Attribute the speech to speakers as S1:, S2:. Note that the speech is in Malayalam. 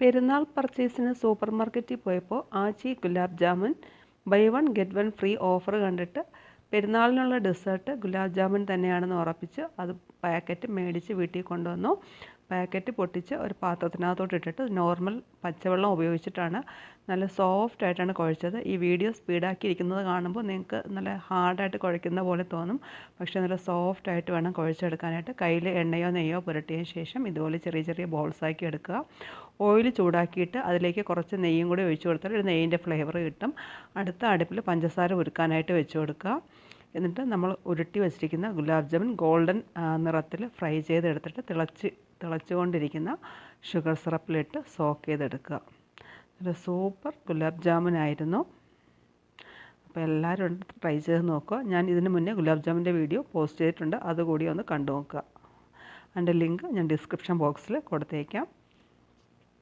S1: പെരുന്നാൾ പർച്ചേസിന് സൂപ്പർ മാർക്കറ്റിൽ പോയപ്പോൾ Aachi gulab jamun buy one get one free offer കണ്ടിട്ട് പെരുന്നാളിനുള്ള ഡെസേർട്ട് ഗുലാബ് ജാമുൻ തന്നെയാണെന്ന് ഉറപ്പിച്ച് അത് പാക്കറ്റ് മേടിച്ച് വീട്ടിൽ കൊണ്ടുവന്നു. പാക്കറ്റ് പൊട്ടിച്ച് ഒരു പാത്രത്തിനകത്തോട്ട് ഇട്ടിട്ട് നോർമൽ പച്ചവെള്ളം ഉപയോഗിച്ചിട്ടാണ് നല്ല സോഫ്റ്റ് ആയിട്ടാണ് കുഴച്ചത്. ഈ വീഡിയോ സ്പീഡാക്കിയിരിക്കുന്നത് കാണുമ്പോൾ നിങ്ങൾക്ക് നല്ല ഹാർഡായിട്ട് കുഴയ്ക്കുന്ന പോലെ തോന്നും. പക്ഷേ നല്ല സോഫ്റ്റ് ആയിട്ട് വേണം കുഴച്ചെടുക്കാനായിട്ട്. കയ്യിൽ എണ്ണയോ നെയ്യോ പുരട്ടിയതിന് ശേഷം ഇതുപോലെ ചെറിയ ചെറിയ ബോൾസാക്കി എടുക്കുക. ഓയിൽ ചൂടാക്കിയിട്ട് അതിലേക്ക് കുറച്ച് നെയ്യും കൂടി ഒഴിച്ചു കൊടുത്താൽ ഒരു നെയ്യിൻ്റെ ഫ്ലേവർ കിട്ടും. അടുത്ത അടുപ്പിൽ പഞ്ചസാര ഉരുക്കാനായിട്ട് വെച്ച് കൊടുക്കുക. എന്നിട്ട് നമ്മൾ ഉരുട്ടി വെച്ചിരിക്കുന്ന ഗുലാബ് ജാമുൻ ഗോൾഡൻ നിറത്തിൽ ഫ്രൈ ചെയ്തെടുത്തിട്ട് തിളച്ചുകൊണ്ടിരിക്കുന്ന ഷുഗർ സിറപ്പിലിട്ട് സോക്ക് ചെയ്തെടുക്കുക. ഒരു സൂപ്പർ ഗുലാബ് ജാമുൻ ആയിരുന്നു. അപ്പോൾ എല്ലാവരും ട്രൈ ചെയ്ത് നോക്കുക. ഞാൻ ഇതിന് മുന്നേ ഗുലാബ് ജാമുൻ്റെ വീഡിയോ പോസ്റ്റ് ചെയ്തിട്ടുണ്ട്, അതുകൂടി ഒന്ന് കണ്ടു നോക്കുക. അതിൻ്റെ ലിങ്ക് ഞാൻ ഡിസ്ക്രിപ്ഷൻ ബോക്സിൽ കൊടുത്തേക്കാം.